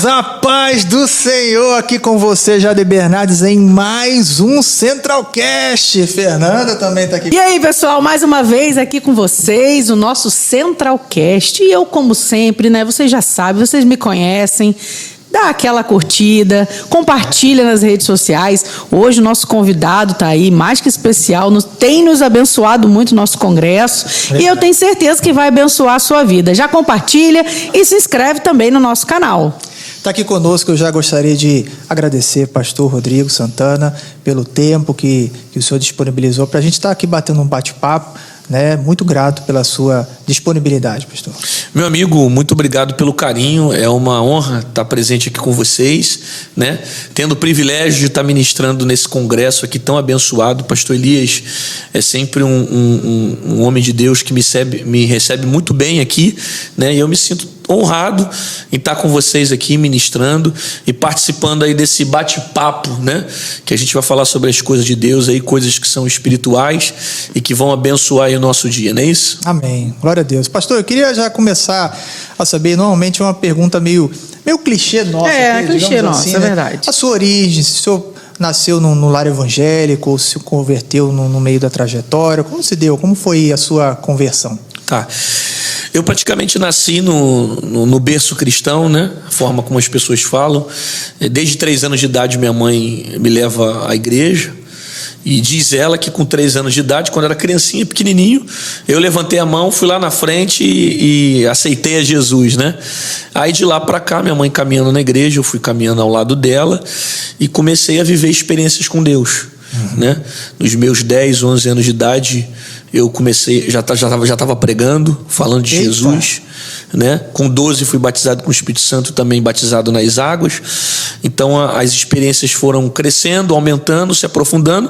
A paz do Senhor aqui com você, Jade Bernardes, em mais um Centralcast. Fernanda também está aqui. E aí, pessoal, mais uma vez aqui com vocês, o nosso Centralcast. E eu, como sempre, né, vocês já sabem, vocês me conhecem. Dá aquela curtida, compartilha nas redes sociais. Hoje o nosso convidado está aí, mais que especial, tem nos abençoado muito o nosso congresso. E eu tenho certeza que vai abençoar a sua vida. Já compartilha e se inscreve também no nosso canal. Está aqui conosco, eu já gostaria de agradecer pastor Rodrigo Santana pelo tempo que o senhor disponibilizou para a gente estar aqui batendo um bate-papo, né? Muito grato pela sua disponibilidade, pastor. Meu amigo, muito obrigado pelo carinho, é uma honra estar presente aqui com vocês, né? Tendo o privilégio de estar ministrando nesse congresso aqui tão abençoado. Pastor Elias é sempre um homem de Deus que me recebe muito bem aqui, né? E eu me sinto honrado em estar com vocês aqui ministrando e participando aí desse bate-papo, né? Que a gente vai falar sobre as coisas de Deus aí, coisas que são espirituais e que vão abençoar aí o nosso dia, não é isso? Amém. Glória a Deus. Pastor, eu queria já começar a saber, normalmente é uma pergunta meio clichê nossa. Clichê nossa, assim, é verdade. A sua origem, se o senhor nasceu no lar evangélico ou se converteu no meio da trajetória, como se deu? Como foi a sua conversão? Tá. Eu praticamente nasci no berço cristão, né? A forma como as pessoas falam. Desde 3 anos de idade, minha mãe me leva à igreja. E diz ela que com 3 anos de idade, quando era criancinha, pequenininho, eu levantei a mão, fui lá na frente e aceitei a Jesus, né? Aí de lá para cá, minha mãe caminhando na igreja, eu fui caminhando ao lado dela e comecei a viver experiências com Deus, né? Nos meus 10, 11 anos de idade, eu comecei, já estava pregando, falando de Jesus, né? Com 12 fui batizado com o Espírito Santo, também batizado nas águas. Então as experiências foram crescendo, aumentando, se aprofundando,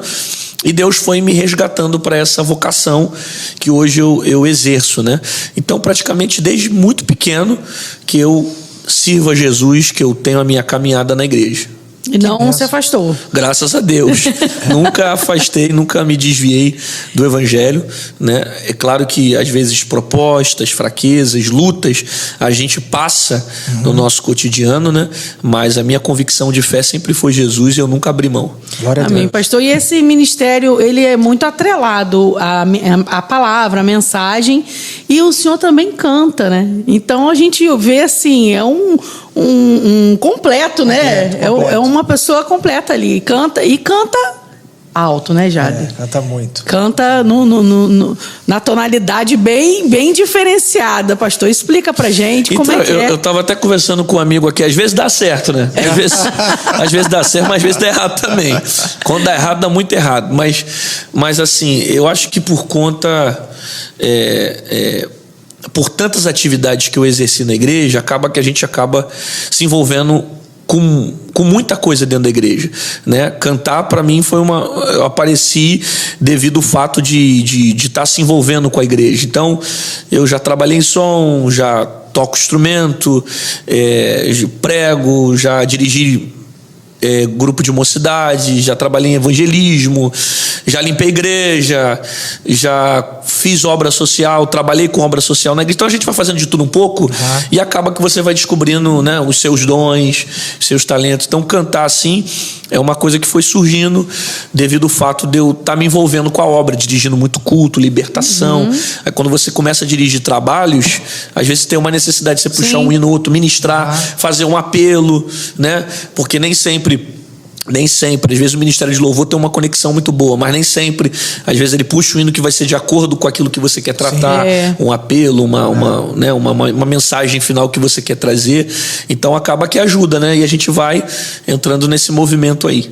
e Deus foi me resgatando para essa vocação que hoje eu exerço, né? Então praticamente desde muito pequeno que eu sirvo a Jesus, que eu tenho a minha caminhada na igreja. E não se afastou. Graças a Deus. Nunca afastei, nunca me desviei do evangelho, né? É claro que às vezes propostas, fraquezas, lutas a gente passa no nosso cotidiano, né? Mas a minha convicção de fé sempre foi Jesus e eu nunca abri mão. Glória a Deus. Amém, pastor. E esse ministério, ele é muito atrelado à palavra, à mensagem, e o senhor também canta, né? Então a gente vê assim, é um completo, né? Completo. É uma pessoa completa ali. Canta alto, né, Jade? Canta muito. Canta na tonalidade bem diferenciada. Pastor, explica pra gente como é que é. Eu estava até conversando com um amigo aqui. Às vezes dá certo, né? Às vezes dá certo, mas às vezes dá errado também. Quando dá errado, dá muito errado. Mas assim, eu acho que por conta... por tantas atividades que eu exerci na igreja, acaba que a gente acaba se envolvendo com muita coisa dentro da igreja, né? Cantar para mim foi eu apareci devido ao fato de estar se envolvendo com a igreja. Então eu já trabalhei em som, já toco instrumento, prego, já dirigi grupo de mocidade, já trabalhei em evangelismo, já limpei igreja, já fiz obra social, trabalhei com obra social na igreja. Então a gente vai fazendo de tudo um pouco e acaba que você vai descobrindo, né, os seus dons, os seus talentos. Então cantar assim é uma coisa que foi surgindo devido ao fato de eu estar me envolvendo com a obra, dirigindo muito culto, libertação. Aí quando você começa a dirigir trabalhos, às vezes tem uma necessidade de você puxar um hino ou outro, ministrar, fazer um apelo, né? Porque nem sempre, às vezes o Ministério de Louvor tem uma conexão muito boa, mas nem sempre, às vezes ele puxa o hino que vai ser de acordo com aquilo que você quer tratar, um apelo, uma mensagem final que você quer trazer. Então acaba que ajuda, né? E a gente vai entrando nesse movimento aí.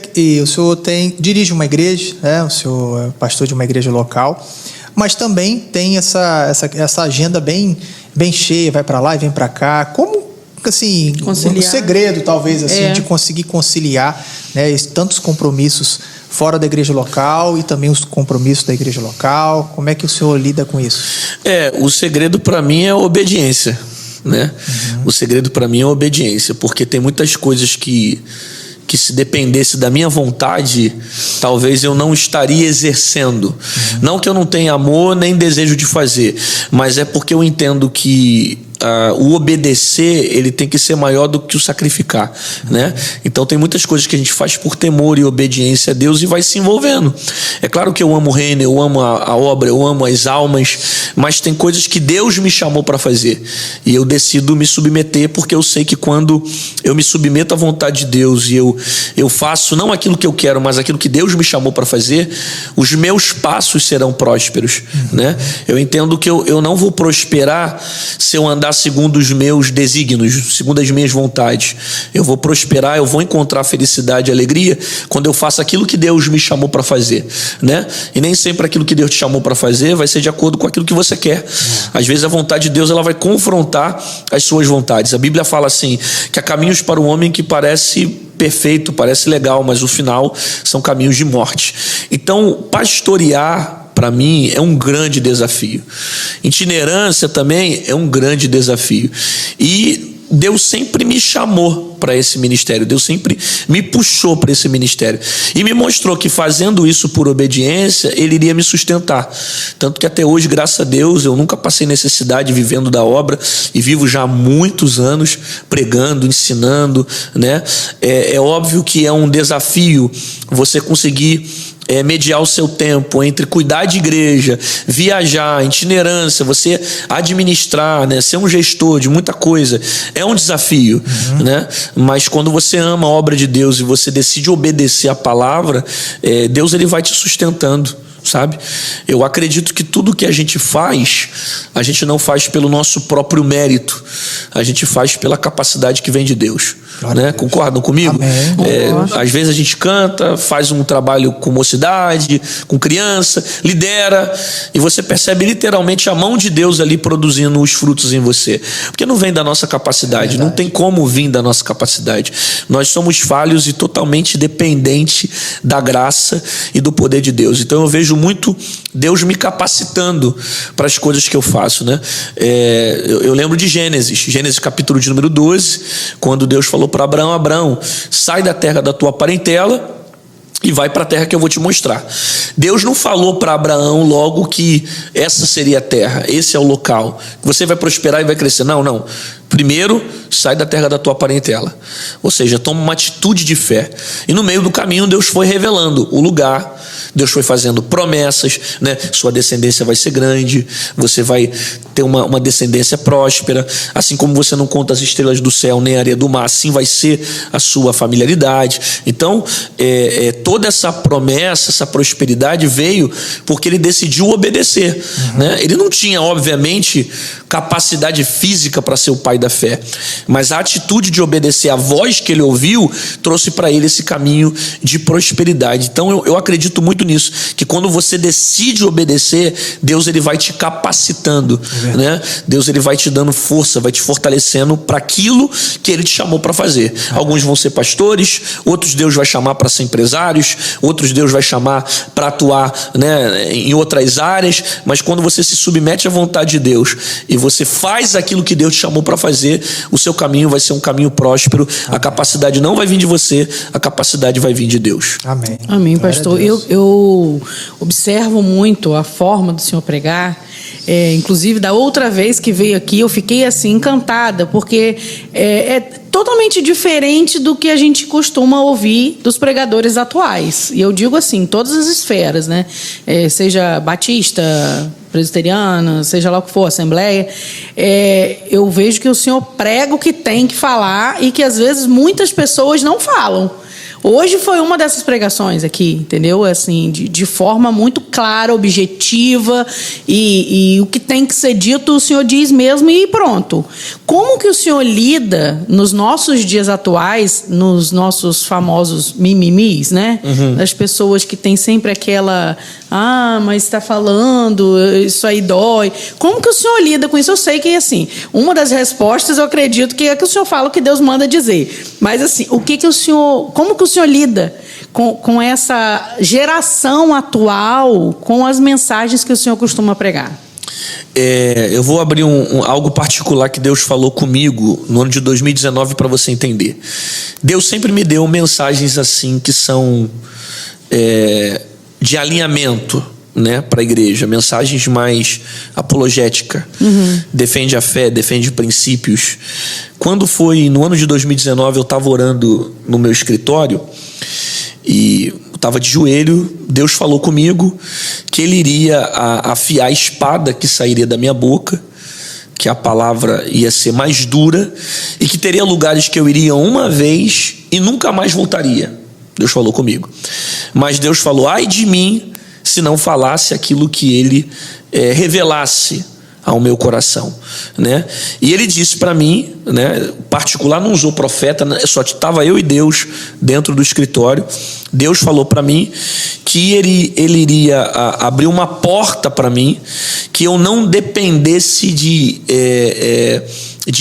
E o senhor dirige uma igreja, né? O senhor é pastor de uma igreja local, mas também tem essa agenda bem cheia, vai para lá e vem para cá. Como assim, um segredo talvez assim de conseguir conciliar, né, tantos compromissos fora da igreja local e também os compromissos da igreja local? Como é que o senhor lida com isso? O segredo para mim é a obediência, né? O segredo para mim é a obediência, porque tem muitas coisas que se dependesse da minha vontade, talvez eu não estaria exercendo. Não que eu não tenha amor nem desejo de fazer, mas é porque eu entendo que o obedecer, ele tem que ser maior do que o sacrificar, né? Então tem muitas coisas que a gente faz por temor e obediência a Deus e vai se envolvendo. É claro que eu amo o reino, eu amo a obra, eu amo as almas, mas tem coisas que Deus me chamou para fazer e eu decido me submeter, porque eu sei que quando eu me submeto à vontade de Deus e eu faço não aquilo que eu quero, mas aquilo que Deus me chamou para fazer, os meus passos serão prósperos, né? Eu entendo que eu não vou prosperar se eu andar segundo os meus desígnios, segundo as minhas vontades. Eu vou prosperar, eu vou encontrar felicidade e alegria quando eu faço aquilo que Deus me chamou para fazer, né? E nem sempre aquilo que Deus te chamou para fazer vai ser de acordo com aquilo que você quer. Às vezes a vontade de Deus, ela vai confrontar as suas vontades. A Bíblia fala assim, que há caminhos para o homem que parece perfeito, parece legal, mas o final são caminhos de morte. Então, pastorear, para mim, é um grande desafio. Itinerância também é um grande desafio. E Deus sempre me chamou para esse ministério, Deus sempre me puxou para esse ministério e me mostrou que fazendo isso por obediência, Ele iria me sustentar. Tanto que até hoje, graças a Deus, eu nunca passei necessidade vivendo da obra e vivo já há muitos anos pregando, ensinando, né? É óbvio que é um desafio você conseguir mediar o seu tempo entre cuidar de igreja, viajar, itinerância, você administrar, né, ser um gestor de muita coisa, é um desafio, né? Mas quando você ama a obra de Deus e você decide obedecer a palavra, Deus, ele vai te sustentando, sabe? Eu acredito que tudo que a gente faz, a gente não faz pelo nosso próprio mérito, a gente faz pela capacidade que vem de Deus, né? Concordam comigo? Às vezes a gente canta, faz um trabalho com mocidade, com criança, lidera, e você percebe literalmente a mão de Deus ali produzindo os frutos em você, porque não vem da nossa capacidade, não tem como vir da nossa capacidade. Nós somos falhos e totalmente dependentes da graça e do poder de Deus. Então eu vejo muito Deus me capacitando para as coisas que eu faço, né? Eu lembro de Gênesis capítulo de número 12, quando Deus falou para Abraão: Abraão, sai da terra da tua parentela e vai para a terra que eu vou te mostrar. Deus não falou para Abraão logo que essa seria a terra, esse é o local, você vai prosperar e vai crescer. Não. Primeiro, sai da terra da tua parentela. Ou seja, toma uma atitude de fé. E no meio do caminho, Deus foi revelando o lugar, Deus foi fazendo promessas, né? Sua descendência vai ser grande, você vai ter uma descendência próspera, assim como você não conta as estrelas do céu nem a areia do mar, assim vai ser a sua familiaridade. Então, toda essa promessa, essa prosperidade veio porque ele decidiu obedecer, né? Ele não tinha, obviamente, capacidade física para ser o pai da fé, mas a atitude de obedecer a voz que ele ouviu trouxe para ele esse caminho de prosperidade. Então eu acredito muito nisso, que quando você decide obedecer, Deus, ele vai te capacitando, né? Deus, ele vai te dando força, vai te fortalecendo para aquilo que ele te chamou para fazer. Alguns vão ser pastores, outros Deus vai chamar para ser empresários, outros Deus vai chamar para atuar, né, em outras áreas, mas quando você se submete à vontade de Deus e você faz aquilo que Deus te chamou para fazer, o seu caminho vai ser um caminho próspero. A capacidade não vai vir de você, a capacidade vai vir de Deus. Amém, pastor. Eu observo muito a forma do senhor pregar. Inclusive, da outra vez que veio aqui, eu fiquei assim encantada, porque é totalmente diferente do que a gente costuma ouvir dos pregadores atuais. E eu digo assim, todas as esferas, né? Seja batista, presbiteriana, seja lá o que for, assembleia, eu vejo que o senhor prega o que tem que falar e que às vezes muitas pessoas não falam. Hoje foi uma dessas pregações aqui, entendeu? Assim, de forma muito clara, objetiva, e o que tem que ser dito o senhor diz mesmo e pronto. Como que o senhor lida nos nossos dias atuais, nos nossos famosos mimimis, né? Das pessoas que têm sempre aquela... mas está falando, isso aí dói. Como que o senhor lida com isso? Eu sei que, assim, uma das respostas eu acredito que é que o senhor fala o que Deus manda dizer. Mas, assim, como que o senhor lida com essa geração atual, com as mensagens que o senhor costuma pregar? Eu vou abrir algo particular que Deus falou comigo no ano de 2019 para você entender. Deus sempre me deu mensagens assim que são... de alinhamento, né, para a igreja, mensagens mais apologética, defende a fé, defende princípios. Quando foi no ano de 2019, eu estava orando no meu escritório e estava de joelho. Deus falou comigo que Ele iria afiar a espada que sairia da minha boca, que a palavra ia ser mais dura e que teria lugares que eu iria uma vez e nunca mais voltaria. Deus falou comigo. Mas Deus falou: ai de mim se não falasse aquilo que Ele revelasse ao meu coração, né? E Ele disse para mim, né, particular, não usou profeta, né, só estava eu e Deus dentro do escritório. Deus falou para mim que ele iria abrir uma porta para mim, que eu não dependesse de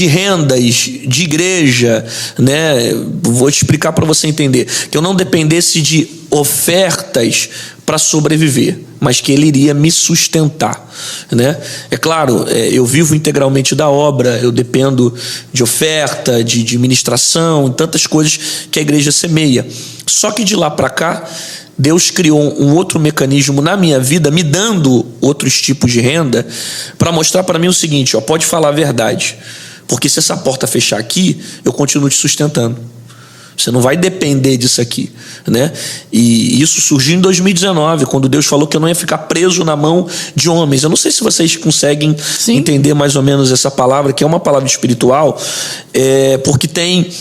rendas, de igreja, né? Vou te explicar para você entender. Que eu não dependesse de ofertas para sobreviver, mas que Ele iria me sustentar, né? É claro, eu vivo integralmente da obra, eu dependo de oferta, de ministração, tantas coisas que a igreja semeia. Só que de lá para cá, Deus criou um outro mecanismo na minha vida, me dando outros tipos de renda, para mostrar para mim o seguinte: ó, pode falar a verdade, porque se essa porta fechar aqui, eu continuo te sustentando. Você não vai depender disso aqui, né? E isso surgiu em 2019, quando Deus falou que eu não ia ficar preso na mão de homens. Eu não sei se vocês conseguem entender mais ou menos essa palavra, que é uma palavra espiritual, porque tem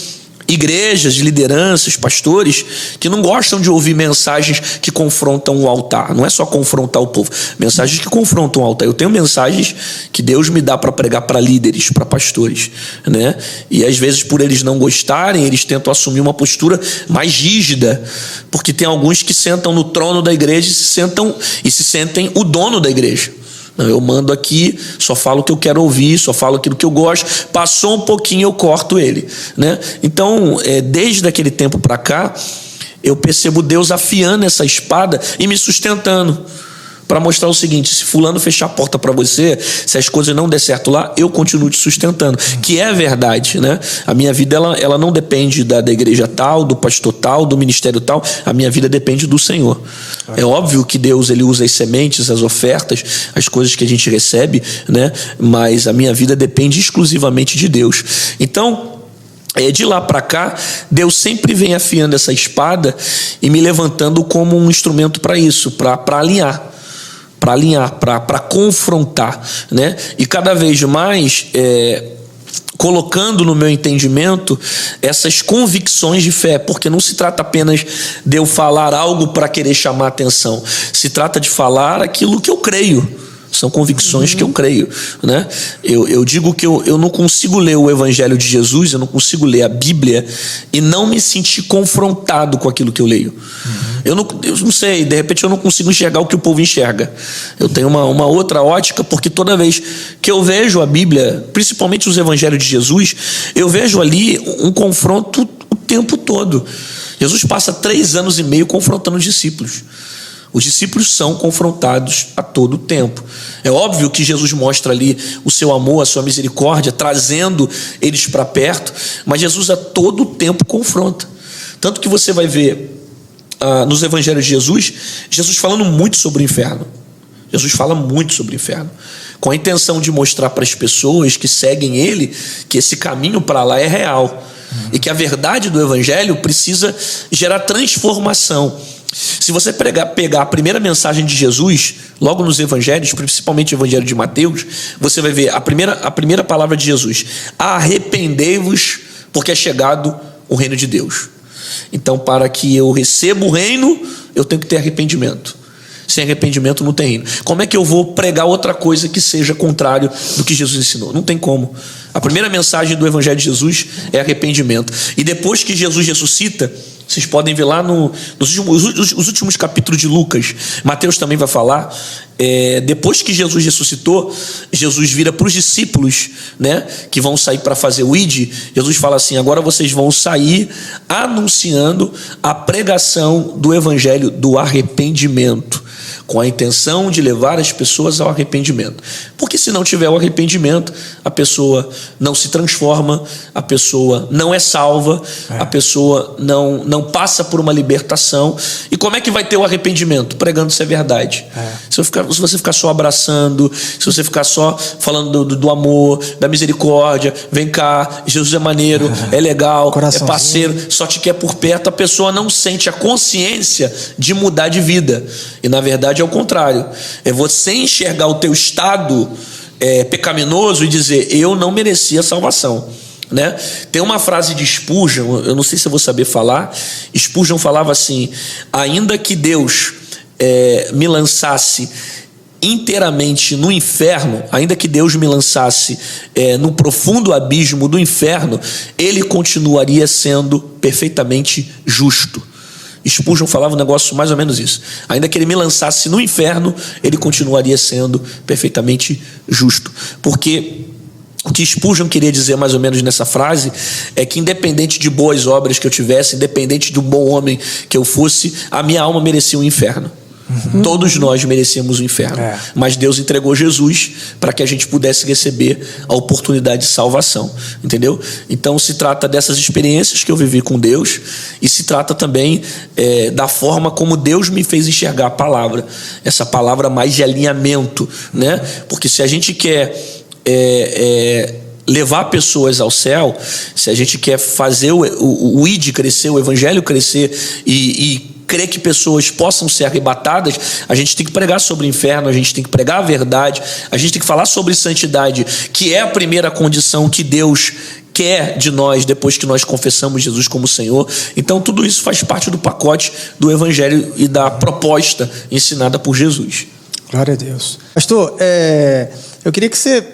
igrejas, lideranças, pastores que não gostam de ouvir mensagens que confrontam o altar. Não é só confrontar o povo, mensagens que confrontam o altar. Eu tenho mensagens que Deus me dá para pregar para líderes, para pastores, né? E às vezes, por eles não gostarem, eles tentam assumir uma postura mais rígida, porque tem alguns que sentam no trono da igreja e se sentem o dono da igreja. Eu mando aqui, só falo o que eu quero ouvir, só falo aquilo que eu gosto. Passou um pouquinho, eu corto ele, né? Então, desde aquele tempo para cá, eu percebo Deus afiando essa espada e me sustentando, para mostrar o seguinte: se fulano fechar a porta para você, se as coisas não der certo lá, eu continuo te sustentando, que é verdade, né? A minha vida ela não depende da igreja tal, do pastor tal, do ministério tal. A minha vida depende do Senhor. É óbvio que Deus, Ele usa as sementes, as ofertas, as coisas que a gente recebe, né? Mas a minha vida depende exclusivamente de Deus. Então, de lá para cá, Deus sempre vem afiando essa espada e me levantando como um instrumento para isso, para alinhar, para confrontar, né? E cada vez mais colocando no meu entendimento essas convicções de fé, porque não se trata apenas de eu falar algo para querer chamar atenção, se trata de falar aquilo que eu creio. São convicções que eu creio, né? Eu digo que eu não consigo ler o Evangelho de Jesus, eu não consigo ler a Bíblia e não me sentir confrontado com aquilo que eu leio. Eu não sei, de repente eu não consigo enxergar o que o povo enxerga. Eu tenho uma outra ótica, porque toda vez que eu vejo a Bíblia, principalmente os Evangelhos de Jesus, eu vejo ali um confronto o tempo todo. Jesus passa 3 anos e meio confrontando os discípulos. Os discípulos são confrontados a todo tempo. É óbvio que Jesus mostra ali o seu amor, a sua misericórdia, trazendo eles para perto, mas Jesus a todo tempo confronta. Tanto que você vai ver nos evangelhos de Jesus falando muito sobre o inferno. Jesus fala muito sobre o inferno, com a intenção de mostrar para as pessoas que seguem Ele que esse caminho para lá é real, e que a verdade do evangelho precisa gerar transformação. Se você pegar a primeira mensagem de Jesus, logo nos evangelhos, principalmente o evangelho de Mateus, você vai ver a primeira palavra de Jesus: arrependei-vos, porque é chegado o reino de Deus. Então, para que eu receba o reino, eu tenho que ter arrependimento. Sem arrependimento não tem reino. Como é que eu vou pregar outra coisa que seja contrário do que Jesus ensinou? Não tem como. A primeira mensagem do evangelho de Jesus é arrependimento. E depois que Jesus ressuscita, vocês podem ver lá nos últimos capítulos de Lucas, Mateus também vai falar, depois que Jesus ressuscitou, Jesus vira para os discípulos, né, que vão sair para fazer o ID. Jesus fala assim: agora vocês vão sair anunciando a pregação do evangelho do arrependimento. com a intenção de levar as pessoas ao arrependimento. Porque se não tiver o arrependimento, a pessoa não se transforma, a pessoa não é salva, a pessoa não passa por uma libertação. E como é que vai ter o arrependimento? Pregando se é verdade. Se você ficar só abraçando, se você ficar só falando do amor, da misericórdia, vem cá, Jesus é maneiro, é legal, é parceiro, só te quer por perto, a pessoa não sente a consciência de mudar de vida. E na verdade é o contrário. É você enxergar o teu estado pecaminoso e dizer: eu não merecia salvação. Né? Tem uma frase de Spurgeon, eu não sei se eu vou saber falar. Spurgeon falava assim: ainda que Deus me lançasse inteiramente no inferno, ainda que Deus me lançasse no profundo abismo do inferno, ele continuaria sendo perfeitamente justo. Spurgeon falava um negócio mais ou menos isso: ainda que ele me lançasse no inferno, ele continuaria sendo perfeitamente justo. Porque o que Spurgeon queria dizer mais ou menos nessa frase é que, independente de boas obras que eu tivesse, independente de um bom homem que eu fosse, a minha alma merecia o inferno. Todos nós merecíamos o inferno, mas Deus entregou Jesus para que a gente pudesse receber a oportunidade de salvação, entendeu? Então se trata dessas experiências que eu vivi com Deus, e se trata também da forma como Deus me fez enxergar a palavra, essa palavra mais de alinhamento, né? Porque se a gente quer levar pessoas ao céu, se a gente quer fazer o ID crescer, o evangelho crescer e crer que pessoas possam ser arrebatadas, a gente tem que pregar sobre o inferno, a gente tem que pregar a verdade, a gente tem que falar sobre santidade, que é a primeira condição que Deus quer de nós depois que nós confessamos Jesus como Senhor. Então tudo isso faz parte do pacote do evangelho e da proposta ensinada por Jesus. Glória a Deus. Pastor, eu queria que você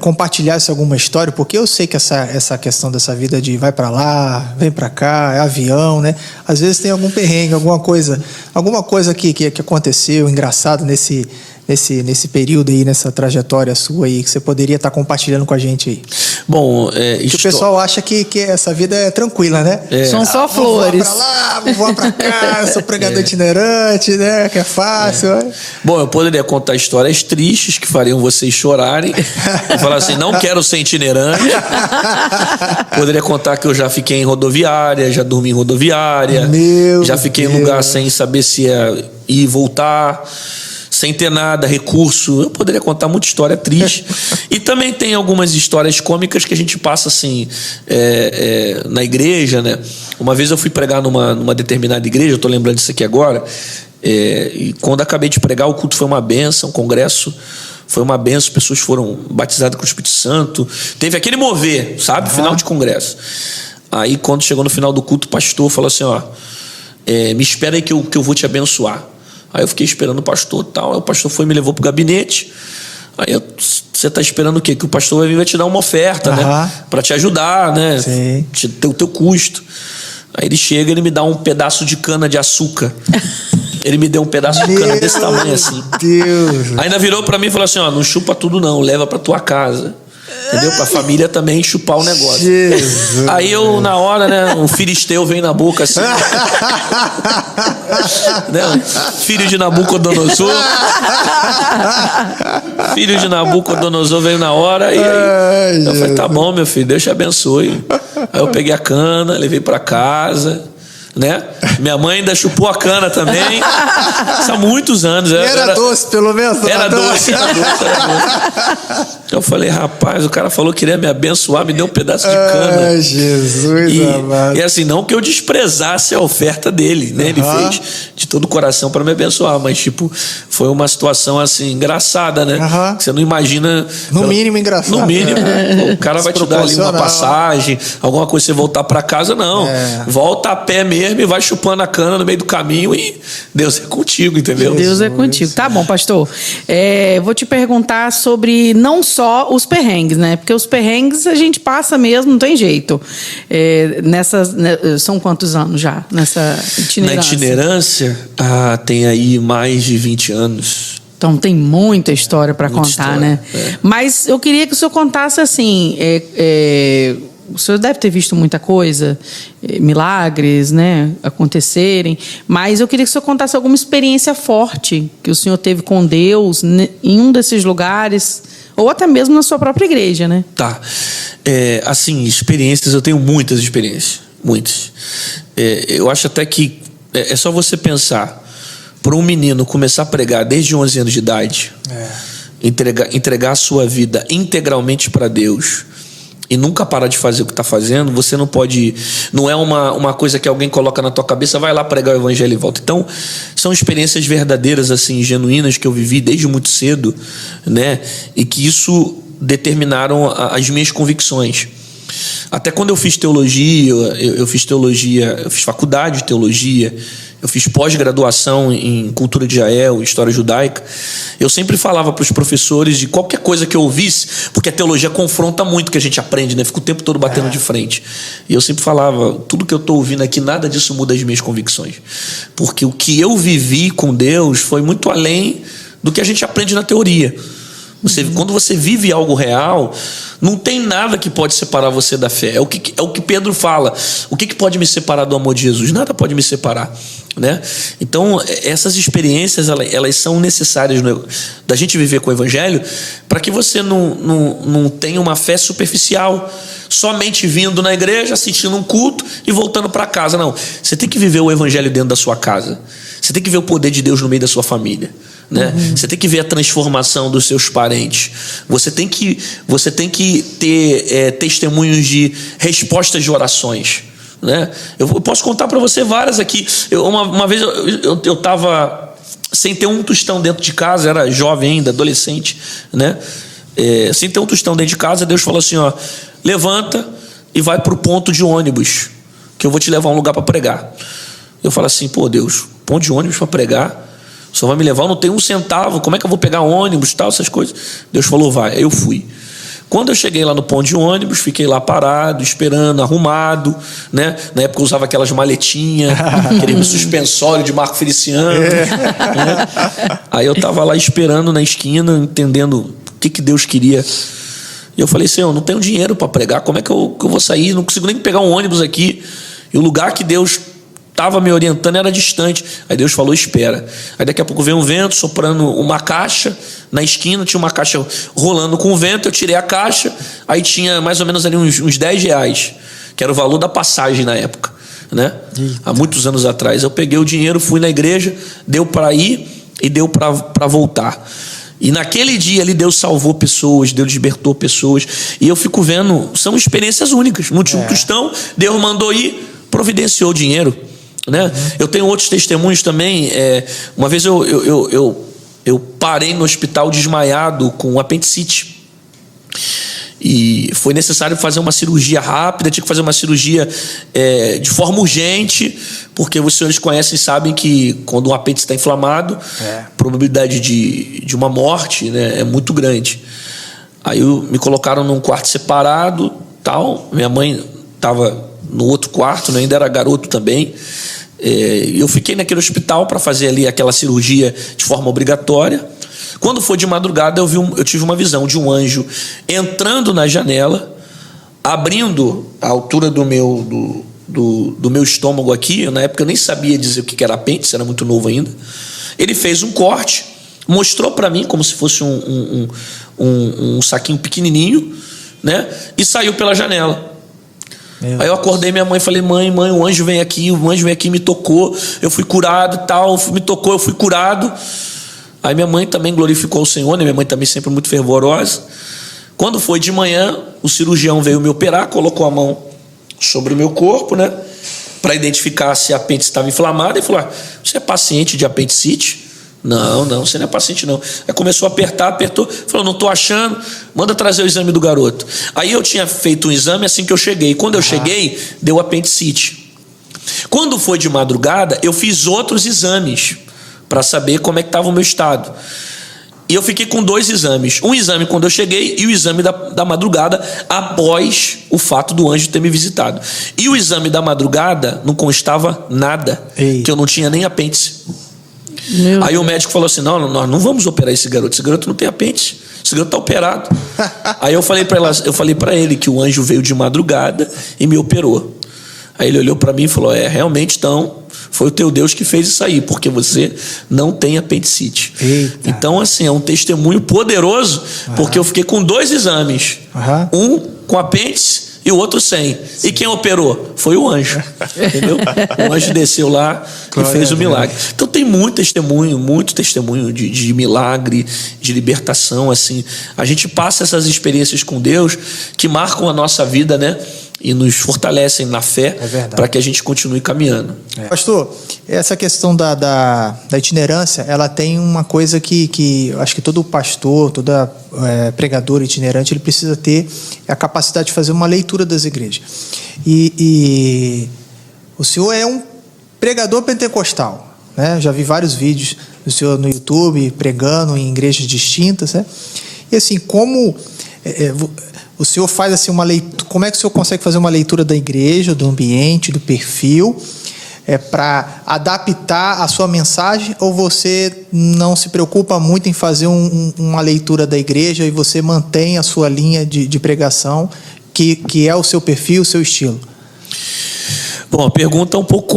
compartilhasse alguma história, porque eu sei que essa questão dessa vida de vai para lá, vem para cá, é avião, né? Às vezes tem algum perrengue, alguma coisa que aconteceu engraçado nesse período aí, nessa trajetória sua aí, que você poderia estar compartilhando com a gente aí. Bom, que o pessoal acha que essa vida é tranquila, né? São só flores. Vou pra lá, vou pra cá, sou pregador itinerante, né? Que é fácil. Bom, eu poderia contar histórias tristes que fariam vocês chorarem e falar assim: não quero ser itinerante. Poderia contar que eu já fiquei em rodoviária, já dormi em rodoviária, já fiquei em lugar sem saber se ia ir e voltar, sem ter nada, recurso. Eu poderia contar muita história triste. E também tem algumas histórias cômicas que a gente passa assim na igreja, né? Uma vez eu fui pregar numa determinada igreja, eu estou lembrando disso aqui agora, e quando acabei de pregar, o culto foi uma bênção, o congresso foi uma bênção, pessoas foram batizadas com o Espírito Santo, teve aquele mover, sabe? Final de congresso. Aí quando chegou no final do culto, o pastor falou assim: ó, me espera aí que eu vou te abençoar. Aí eu fiquei esperando o pastor e tal. Aí o pastor foi e me levou pro gabinete. Aí você tá esperando o quê? Que o pastor vai te dar uma oferta, né? Para te ajudar, né? Ter o teu custo. Aí ele chega e ele me dá um pedaço de cana de açúcar. Ele me deu um pedaço de cana desse tamanho assim. Deus. Ainda virou para mim e falou assim: ó, não chupa tudo não, leva para tua casa. Entendeu? Pra família também chupar o negócio. Jesus. Aí eu, na hora, né? Um filisteu vem na boca assim. Né? Filho de Nabucodonosor. Filho de Nabucodonosor veio na hora. E aí eu falei: tá bom, meu filho, Deus te abençoe. Aí eu peguei a cana, levei pra casa, né? Minha mãe ainda chupou a cana também. Isso há muitos anos. Era doce, pelo menos. Era doce. Eu falei: rapaz, o cara falou que queria me abençoar, me deu um pedaço de cana. Ai, Jesus amado. E assim, não que eu desprezasse a oferta dele, né? Ele fez de todo o coração para me abençoar, mas tipo, foi uma situação assim, engraçada, né? Que você não imagina. No mínimo engraçado. No mínimo. O cara vai te dar ali uma passagem, alguma coisa, você voltar para casa, não. Volta a pé mesmo e vai chupando a cana no meio do caminho e Deus é contigo, entendeu? Deus é contigo. Tá bom, pastor. Vou te perguntar sobre não só os perrengues, né? Porque os perrengues a gente passa mesmo, não tem jeito. São quantos anos já nessa itinerância? Na itinerância, tem aí mais de 20 anos. Então tem muita história para contar, história, né? Mas eu queria que o senhor contasse assim, o senhor deve ter visto muita coisa, milagres, né, acontecerem, mas eu queria que o senhor contasse alguma experiência forte que o senhor teve com Deus em um desses lugares, ou até mesmo na sua própria igreja, né? Tá. Assim, experiências, eu tenho muitas experiências. Muitas. Eu acho até que é só você pensar, para um menino começar a pregar desde 11 anos de idade, entregar a sua vida integralmente para Deus e nunca parar de fazer o que está fazendo, você não pode... Não é uma coisa que alguém coloca na tua cabeça, vai lá pregar o evangelho e volta. Então, são experiências verdadeiras, assim, genuínas, que eu vivi desde muito cedo, né? E que isso determinaram as minhas convicções. Até quando eu fiz teologia, eu fiz faculdade de teologia, eu fiz pós-graduação em cultura de Israel, história judaica, eu sempre falava para os professores de qualquer coisa que eu ouvisse, porque a teologia confronta muito o que a gente aprende, né? Fica o tempo todo batendo de frente. E eu sempre falava, tudo que eu estou ouvindo aqui, nada disso muda as minhas convicções. Porque o que eu vivi com Deus foi muito além do que a gente aprende na teoria. Quando você vive algo real, não tem nada que pode separar você da fé. É o que Pedro fala. O que pode me separar do amor de Jesus? Nada pode me separar, né? Então, essas experiências, elas são necessárias da gente viver com o evangelho, para que você não tenha uma fé superficial, somente vindo na igreja, assistindo um culto e voltando para casa. Não, você tem que viver o evangelho dentro da sua casa. Você tem que ver o poder de Deus no meio da sua família, né? Você tem que ver a transformação dos seus parentes. Você tem que ter testemunhos de respostas de orações, né? Eu posso contar para você várias aqui. Uma vez eu estava sem ter um tostão dentro de casa, era jovem ainda, adolescente, né? Sem ter um tostão dentro de casa, Deus falou assim, ó, levanta e vai para o ponto de ônibus, que eu vou te levar a um lugar para pregar. Eu falo assim, pô, Deus, ponto de ônibus para pregar? O senhor vai me levar? Eu não tenho um centavo, como é que eu vou pegar ônibus, tal, essas coisas? Deus falou, vai. Aí eu fui. Quando eu cheguei lá no ponto de ônibus, fiquei lá parado, esperando, arrumado, né? Na época eu usava aquelas maletinhas, aquele suspensório de Marco Feliciano, né? Aí eu estava lá esperando na esquina, entendendo o que Deus queria. E eu falei, Senhor, não tenho dinheiro para pregar, como é que eu vou sair? Não consigo nem pegar um ônibus aqui. E o lugar que Deus estava me orientando era distante. Aí Deus falou, espera. Aí daqui a pouco veio um vento soprando uma caixa na esquina, tinha uma caixa rolando com o vento, eu tirei a caixa, aí tinha mais ou menos ali uns R$10, que era o valor da passagem na época, né? Há muitos anos atrás. Eu peguei o dinheiro, fui na igreja, deu para ir e deu para voltar. E naquele dia ali Deus salvou pessoas, Deus libertou pessoas, e eu fico vendo, são experiências únicas. Não tinha um tostão, Deus mandou ir, providenciou o dinheiro, né? Eu tenho outros testemunhos também. Uma vez eu parei no hospital desmaiado com apendicite e foi necessário fazer uma cirurgia rápida, tinha que fazer uma cirurgia de forma urgente, porque os senhores conhecem e sabem que quando o apêndice está inflamado, a probabilidade de uma morte, né, é muito grande. Aí me colocaram num quarto separado, tal. Minha mãe estava no outro quarto, né, ainda era garoto também. Eu fiquei naquele hospital para fazer ali aquela cirurgia de forma obrigatória. Quando foi de madrugada, eu tive uma visão de um anjo entrando na janela, abrindo a altura do meu estômago aqui. Na época eu nem sabia dizer o que era apêndice, era muito novo ainda. Ele fez um corte, mostrou para mim como se fosse um saquinho pequenininho, né? E saiu pela janela. Aí eu acordei minha mãe e falei, mãe, o anjo vem aqui, me tocou, eu fui curado e tal, me tocou, eu fui curado. Aí minha mãe também glorificou o Senhor, né? Minha mãe também sempre muito fervorosa. Quando foi de manhã, o cirurgião veio me operar, colocou a mão sobre o meu corpo, né, para identificar se a apêndice estava inflamada, e falou, você é paciente de apendicite? Não, você não é paciente não. Aí começou a apertou, falou, não estou achando, manda trazer o exame do garoto. Aí eu tinha feito um exame assim que eu cheguei. Quando eu cheguei, deu apendicite. Quando foi de madrugada, eu fiz outros exames para saber como é que estava o meu estado. E eu fiquei com 2 exames. Um exame quando eu cheguei e o exame da madrugada após o fato do anjo ter me visitado. E o exame da madrugada não constava nada, que eu não tinha nem apêndice. Aí o médico falou assim, não, nós não vamos operar esse garoto não tem apêndice. esse garoto tá operado. Aí eu falei para ele que o anjo veio de madrugada e me operou. Aí ele olhou para mim e falou: realmente então, foi o teu Deus que fez isso aí, porque você não tem apendicite. Eita. Então, assim, é um testemunho poderoso, porque eu fiquei com 2 exames. Um com apêndice e o outro sem. Sim. E quem operou? Foi o anjo. Entendeu? O anjo desceu lá e fez o milagre. Então tem muito testemunho de milagre, de libertação. Assim. A gente passa essas experiências com Deus que marcam a nossa vida, né? E nos fortalecem na fé para que a gente continue caminhando. Pastor, essa questão da itinerância, ela tem uma coisa que acho que todo pastor, todo pregador itinerante, ele precisa ter a capacidade de fazer uma leitura das igrejas. E o senhor é um pregador pentecostal, né? Já vi vários vídeos do senhor no YouTube pregando em igrejas distintas, né? E assim, como o senhor faz assim uma leitura, como é que o senhor consegue fazer uma leitura da igreja, do ambiente, do perfil, para adaptar a sua mensagem, ou você não se preocupa muito em fazer uma leitura da igreja e você mantém a sua linha de pregação, que é o seu perfil, o seu estilo? Bom, a pergunta é um pouco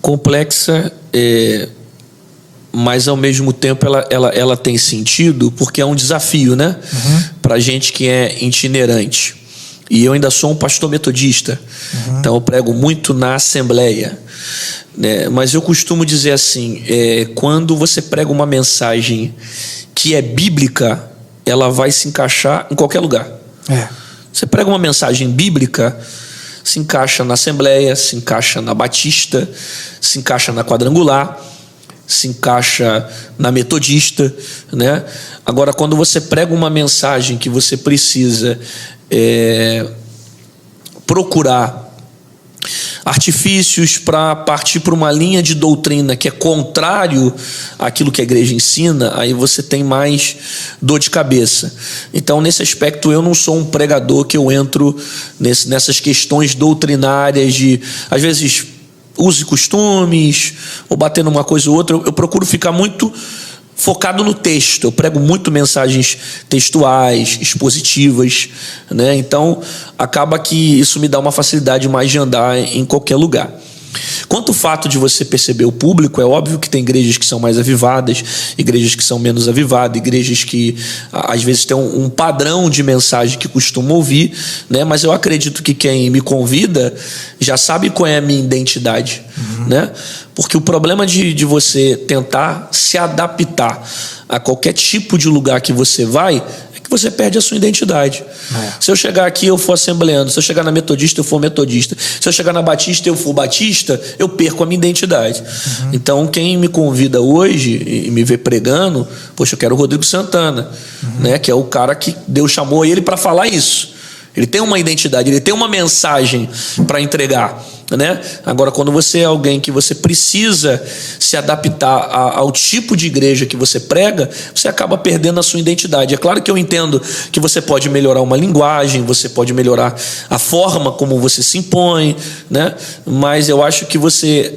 complexa. Mas ao mesmo tempo ela tem sentido, porque é um desafio, né? Para gente que é itinerante. E eu ainda sou um pastor metodista, então eu prego muito na assembleia, né? Mas eu costumo dizer assim, quando você prega uma mensagem que é bíblica, ela vai se encaixar em qualquer lugar. Você prega uma mensagem bíblica, se encaixa na assembleia, se encaixa na batista, se encaixa na quadrangular, se encaixa na metodista, né? Agora, quando você prega uma mensagem que você precisa procurar artifícios para partir para uma linha de doutrina que é contrário àquilo que a igreja ensina, aí você tem mais dor de cabeça. Então, nesse aspecto, eu não sou um pregador que eu entro nessas questões doutrinárias de, às vezes, usos e costumes, ou bater numa coisa ou outra. Eu procuro ficar muito focado no texto. Eu prego muito mensagens textuais, expositivas, né? Então, acaba que isso me dá uma facilidade mais de andar em qualquer lugar. Quanto ao fato de você perceber o público, é óbvio que tem igrejas que são mais avivadas, igrejas que são menos avivadas, igrejas que às vezes têm um padrão de mensagem que costumam ouvir, né? Mas eu acredito que quem me convida já sabe qual é a minha identidade, né? Porque o problema de você tentar se adaptar a qualquer tipo de lugar que você vai, que você perde a sua identidade. Se eu chegar aqui, eu for assembleano. Se eu chegar na metodista, eu for metodista. Se eu chegar na batista, eu for batista, eu perco a minha identidade. Então, quem me convida hoje e me vê pregando, poxa, eu quero o Rodrigo Santana, né, que é o cara que Deus chamou ele para falar isso. Ele tem uma identidade, ele tem uma mensagem para entregar, né? Agora, quando você é alguém que você precisa se adaptar ao tipo de igreja que você prega, você acaba perdendo a sua identidade. É claro que eu entendo que você pode melhorar uma linguagem, você pode melhorar a forma como você se impõe, né? Mas eu acho que você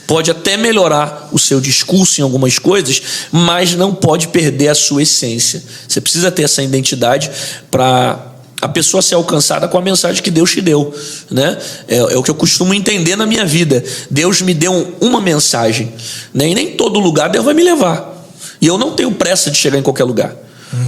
pode até melhorar o seu discurso em algumas coisas, mas não pode perder a sua essência. Você precisa ter essa identidade para a pessoa ser alcançada com a mensagem que Deus te deu, né? É o que eu costumo entender na minha vida. Deus me deu uma mensagem, né? E nem todo lugar Deus vai me levar. E eu não tenho pressa de chegar em qualquer lugar,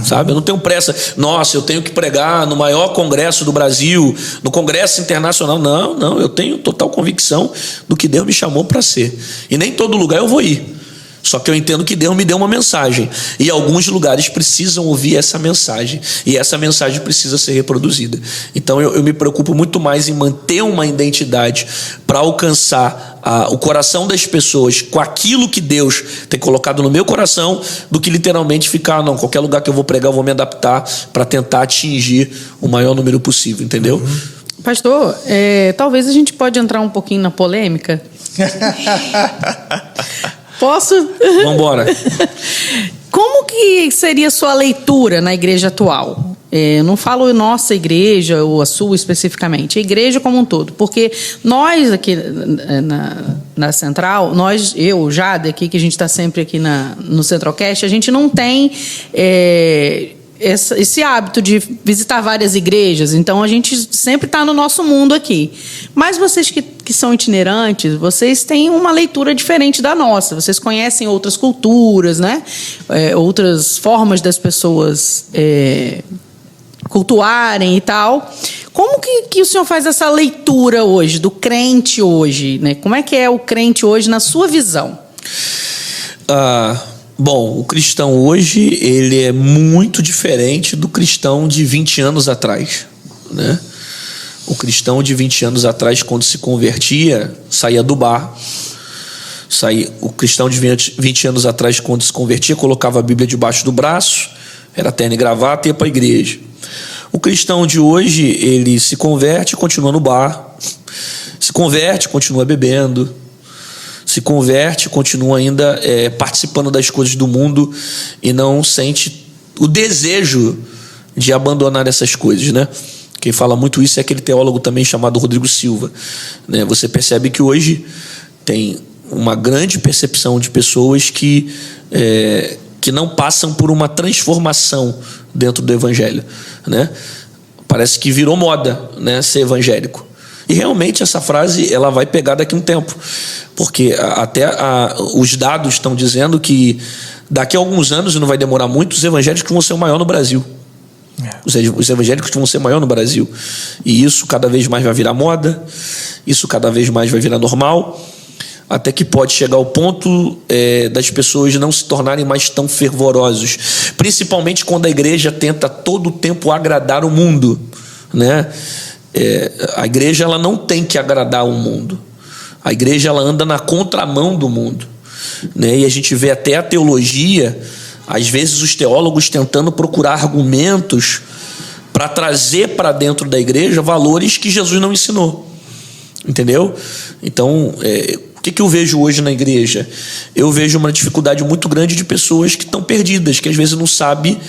sabe? Eu não tenho pressa. Nossa, eu tenho que pregar no maior congresso do Brasil, no congresso internacional. Não, eu tenho total convicção do que Deus me chamou para ser. E nem todo lugar eu vou ir. Só que eu entendo que Deus me deu uma mensagem. E alguns lugares precisam ouvir essa mensagem. E essa mensagem precisa ser reproduzida. Então eu me preocupo muito mais em manter uma identidade para alcançar o coração das pessoas com aquilo que Deus tem colocado no meu coração, do que literalmente ficar, não, qualquer lugar que eu vou pregar eu vou me adaptar para tentar atingir o maior número possível, entendeu? Pastor, talvez a gente pode entrar um pouquinho na polêmica. Posso? Vambora. Como que seria a sua leitura na igreja atual? Eu não falo nossa igreja ou a sua especificamente, a igreja como um todo. Porque nós aqui na Central, eu, Jade, aqui, que a gente está sempre aqui no Centralcast, a gente não tem esse hábito de visitar várias igrejas. Então, a gente sempre está no nosso mundo aqui. Mas vocês que são itinerantes, vocês têm uma leitura diferente da nossa. Vocês conhecem outras culturas, né? Outras formas das pessoas cultuarem e tal. Como que o senhor faz essa leitura hoje, do crente hoje, né? Como é que é o crente hoje na sua visão? Bom, o cristão hoje, ele é muito diferente do cristão de 20 anos atrás, né? O cristão de 20 anos atrás, quando se convertia, saía do bar. O cristão de 20 anos atrás, quando se convertia, colocava a Bíblia debaixo do braço, era terno e gravata e ia para a igreja. O cristão de hoje, ele se converte e continua no bar. Se converte, continua bebendo. Se converte, continua ainda participando das coisas do mundo e não sente o desejo de abandonar essas coisas, né? Quem fala muito isso é aquele teólogo também chamado Rodrigo Silva, né? Você percebe que hoje tem uma grande percepção de pessoas que não passam por uma transformação dentro do evangelho, né? Parece que virou moda, né, ser evangélico. E realmente essa frase ela vai pegar daqui a um tempo, porque os dados estão dizendo que daqui a alguns anos, e não vai demorar muito, os evangélicos vão ser o maior no Brasil. Os evangélicos vão ser maior no Brasil. E isso cada vez mais vai virar moda, isso cada vez mais vai virar normal, até que pode chegar ao ponto das pessoas não se tornarem mais tão fervorosos, principalmente quando a igreja tenta todo o tempo agradar o mundo, né? A igreja ela não tem que agradar o mundo. A igreja ela anda na contramão do mundo, né? E a gente vê até a teologia, às vezes os teólogos tentando procurar argumentos para trazer para dentro da igreja valores que Jesus não ensinou, entendeu? Então, o que eu vejo hoje na igreja? Eu vejo uma dificuldade muito grande de pessoas que estão perdidas, que às vezes não sabem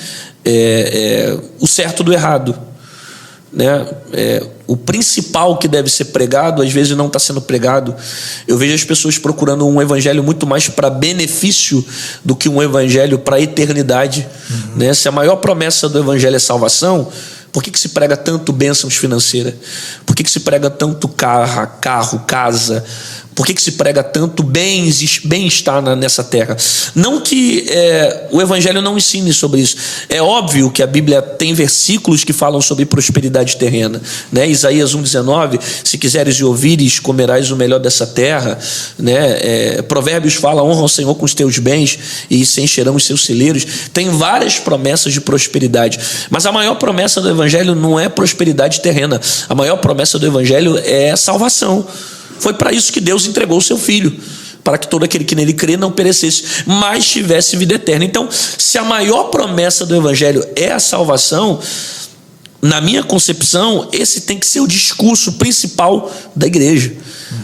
o certo do errado, né? O principal que deve ser pregado às vezes não está sendo pregado. Eu vejo as pessoas procurando um evangelho muito mais para benefício do que um evangelho para a eternidade, né? Se a maior promessa do evangelho é salvação, por que se prega tanto bênçãos financeiras? Por que se prega tanto carro, casa? Por que se prega tanto bem-estar nessa terra? Não que o evangelho não ensine sobre isso. É óbvio que a Bíblia tem versículos que falam sobre prosperidade terrena, né? Isaías 1,19, se quiseres e ouvires, comerás o melhor dessa terra, né? Provérbios fala, honra ao Senhor com os teus bens e se encherão os seus celeiros. Tem várias promessas de prosperidade, mas a maior promessa do evangelho não é prosperidade terrena. A maior promessa do evangelho é salvação. Foi para isso que Deus entregou o seu Filho, para que todo aquele que nele crê não perecesse, mas tivesse vida eterna. Então, se a maior promessa do evangelho é a salvação, na minha concepção, esse tem que ser o discurso principal da igreja.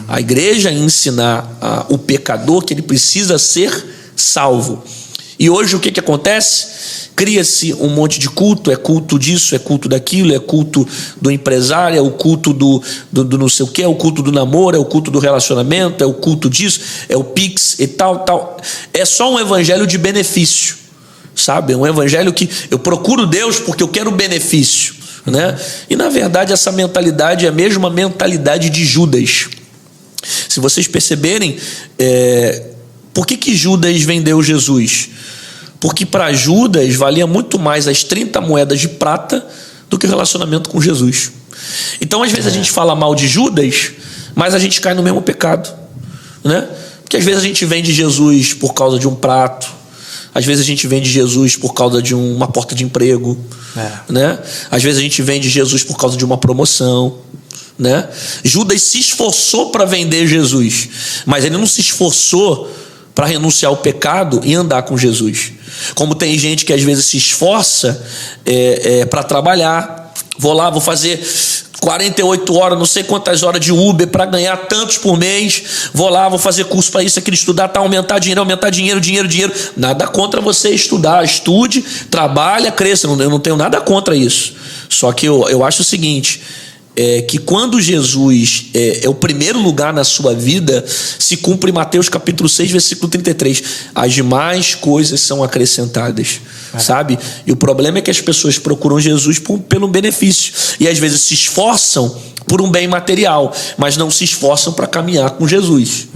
A igreja ensinar o pecador que ele precisa ser salvo. E hoje o que acontece? Cria-se um monte de culto, é culto disso, é culto daquilo, é culto do empresário, é o culto do não sei o que, é o culto do namoro, é o culto do relacionamento, é o culto disso, é o Pix e tal. É só um evangelho de benefício, sabe? É um evangelho que eu procuro Deus porque eu quero benefício, né? E na verdade essa mentalidade é a mesma mentalidade de Judas. Se vocês perceberem, por que Judas vendeu Jesus? Porque para Judas valia muito mais as 30 moedas de prata do que o relacionamento com Jesus. Então às vezes a gente fala mal de Judas, mas a gente cai no mesmo pecado, né? Porque às vezes a gente vende Jesus por causa de um prato, às vezes a gente vende Jesus por causa de uma porta de emprego, né? Às vezes a gente vende Jesus por causa de uma promoção, né? Judas se esforçou para vender Jesus, mas ele não se esforçou para renunciar ao pecado e andar com Jesus. Como tem gente que às vezes se esforça para trabalhar, vou lá, vou fazer 48 horas, não sei quantas horas de Uber para ganhar tantos por mês. Vou lá, vou fazer curso para isso, aquilo, estudar, tá, aumentar dinheiro. Nada contra você estudar, estude, trabalha, cresça. Eu não tenho nada contra isso. Só que eu acho o seguinte, que quando Jesus é o primeiro lugar na sua vida, se cumpre Mateus capítulo 6, versículo 33. As demais coisas são acrescentadas, sabe? E o problema é que as pessoas procuram Jesus pelo benefício. E às vezes se esforçam por um bem material, mas não se esforçam para caminhar com Jesus.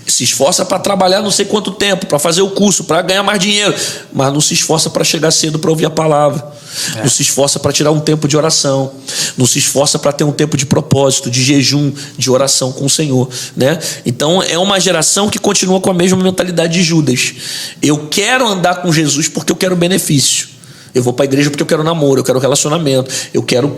Se esforça para trabalhar não sei quanto tempo, para fazer o curso, para ganhar mais dinheiro, mas não se esforça para chegar cedo para ouvir a palavra. Não se esforça para tirar um tempo de oração, não se esforça para ter um tempo de propósito, de jejum, de oração com o Senhor, né? Então é uma geração que continua com a mesma mentalidade de Judas. Eu quero andar com Jesus porque eu quero benefício. Eu vou para a igreja porque eu quero namoro, eu quero relacionamento, eu quero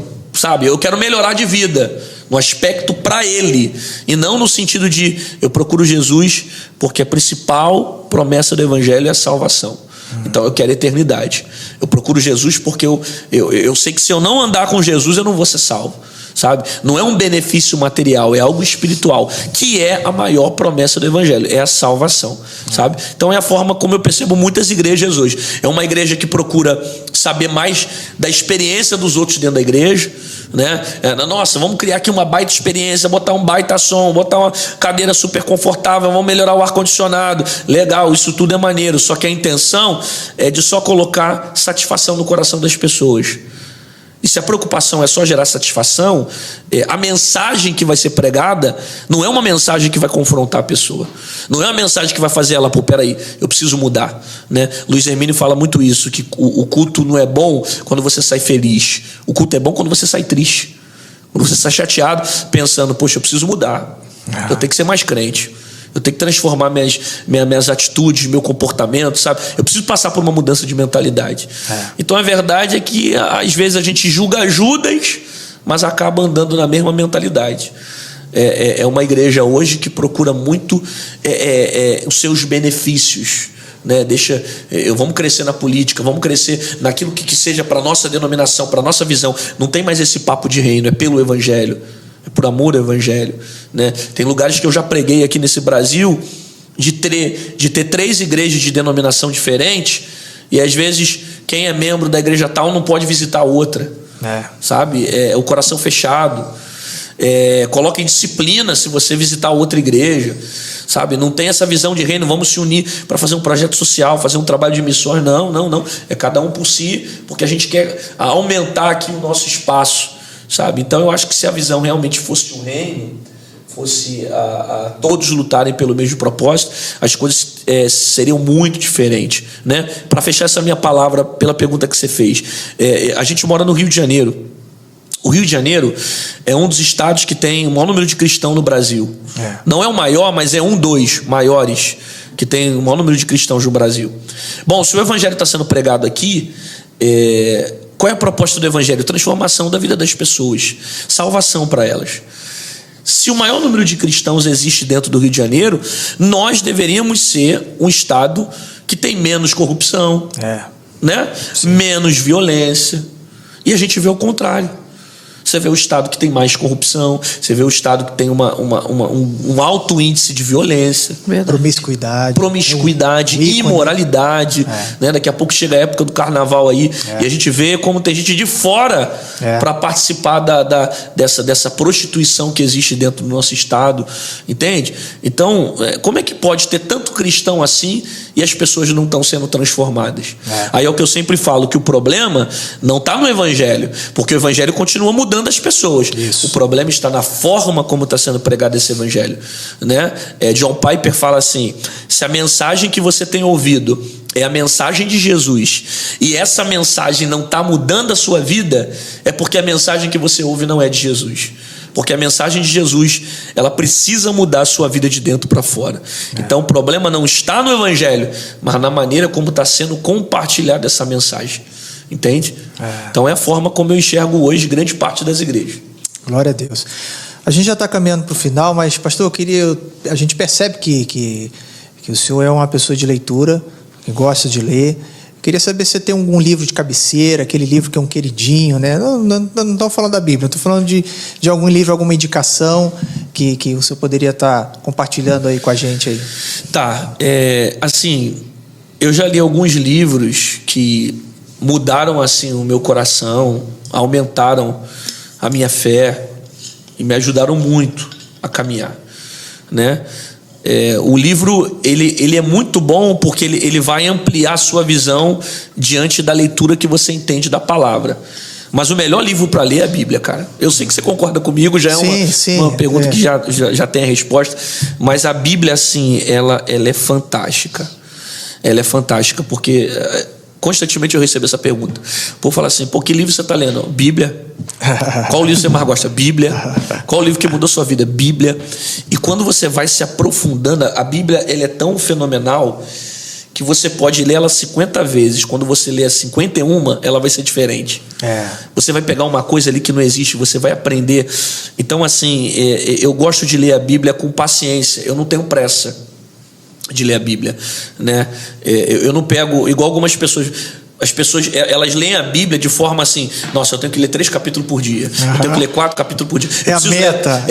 melhorar de vida, no aspecto para ele, e não no sentido de eu procuro Jesus porque a principal promessa do evangelho é a salvação. Então eu quero eternidade. Eu procuro Jesus porque eu sei que se eu não andar com Jesus eu não vou ser salvo, sabe? Não é um benefício material, é algo espiritual, que é a maior promessa do evangelho, é a salvação, sabe? Então é a forma como eu percebo muitas igrejas hoje. É uma igreja que procura saber mais da experiência dos outros dentro da igreja, né? Nossa, vamos criar aqui uma baita experiência, botar um baita som, botar uma cadeira super confortável, vamos melhorar o ar-condicionado. Legal, isso tudo é maneiro, só que a intenção é de só colocar satisfação no coração das pessoas. E se a preocupação é só gerar satisfação, a mensagem que vai ser pregada não é uma mensagem que vai confrontar a pessoa. Não é uma mensagem que vai fazer ela, peraí, eu preciso mudar, né? Luiz Hermínio fala muito isso, que o culto não é bom quando você sai feliz. O culto é bom quando você sai triste. Quando você sai chateado, pensando, poxa, eu preciso mudar. Eu tenho que ser mais crente. Eu tenho que transformar minhas atitudes, meu comportamento, sabe? Eu preciso passar por uma mudança de mentalidade. Então a verdade é que às vezes a gente julga Judas, mas acaba andando na mesma mentalidade. É uma igreja hoje que procura muito os seus benefícios, né? Vamos crescer na política, vamos crescer naquilo que seja para a nossa denominação, para a nossa visão. Não tem mais esse papo de reino, é pelo evangelho. É por amor ao evangelho, né? Tem lugares que eu já preguei aqui nesse Brasil de ter 3 igrejas de denominação diferente, e às vezes quem é membro da igreja tal não pode visitar outra, sabe? O coração fechado. Coloca em disciplina se você visitar outra igreja, sabe? Não tem essa visão de reino, vamos se unir para fazer um projeto social, fazer um trabalho de missões. Não. É cada um por si, porque a gente quer aumentar aqui o nosso espaço, sabe? Então eu acho que se a visão realmente fosse um reino, fosse a todos lutarem pelo mesmo propósito, as coisas seriam muito diferentes, né? Para fechar essa minha palavra pela pergunta que você fez, a gente mora no Rio de Janeiro. O Rio de Janeiro é um dos estados que tem o maior número de cristãos no Brasil. Não é o maior, mas é dos maiores que tem o maior número de cristãos no Brasil. Bom, se o evangelho está sendo pregado aqui, qual é a proposta do evangelho? Transformação da vida das pessoas, salvação para elas. Se o maior número de cristãos existe dentro do Rio de Janeiro, nós deveríamos ser um estado que tem menos corrupção, né? Menos violência. E a gente vê o contrário. Você vê o estado que tem mais corrupção, você vê o estado que tem um alto índice de violência, promiscuidade, imoralidade, né? Daqui a pouco chega a época do carnaval aí, e a gente vê como tem gente de fora para participar dessa prostituição que existe dentro do nosso estado, entende? Então, como é que pode ter tanto cristão assim e as pessoas não estão sendo transformadas? Aí é o que eu sempre falo, que o problema não está no evangelho, porque o evangelho continua mudando as pessoas. Isso. O problema está na forma como está sendo pregado esse evangelho, né? John Piper fala assim: se a mensagem que você tem ouvido é a mensagem de Jesus e essa mensagem não está mudando a sua vida, é porque a mensagem que você ouve não é de Jesus. Porque a mensagem de Jesus, ela precisa mudar a sua vida de dentro para fora. Então o problema não está no evangelho, mas na maneira como está sendo compartilhada essa mensagem. Entende? Então é a forma como eu enxergo hoje grande parte das igrejas. Glória a Deus. A gente já está caminhando para o final, mas, pastor, a gente percebe que o senhor é uma pessoa de leitura, que gosta de ler, Queria saber se você tem algum livro de cabeceira, aquele livro que é um queridinho, né? Não estou falando da Bíblia, estou falando de algum livro, alguma indicação que você poderia estar compartilhando aí com a gente aí. Tá, assim, eu já li alguns livros que mudaram assim o meu coração, aumentaram a minha fé e me ajudaram muito a caminhar, né? O livro ele é muito bom porque ele vai ampliar a sua visão diante da leitura que você entende da palavra. Mas o melhor livro para ler é a Bíblia, cara. Eu sei que você concorda comigo, já é uma pergunta que já tem a resposta, mas a Bíblia, assim, ela é fantástica. Ela é fantástica porque constantemente eu recebo essa pergunta. O povo fala assim: pô, que livro você está lendo? Bíblia. Qual livro você mais gosta? Bíblia. Qual livro que mudou sua vida? Bíblia. E quando você vai se aprofundando, a Bíblia ela é tão fenomenal que você pode ler ela 50 vezes. Quando você lê a 51, ela vai ser diferente. Você vai pegar uma coisa ali que não existe, você vai aprender. Então, assim, eu gosto de ler a Bíblia com paciência. Eu não tenho pressa de ler a Bíblia, né? Eu não pego igual algumas pessoas. As pessoas, elas leem a Bíblia de forma assim: nossa, eu tenho que ler 3 capítulos por dia, eu tenho que ler 4 capítulos por dia. A meta.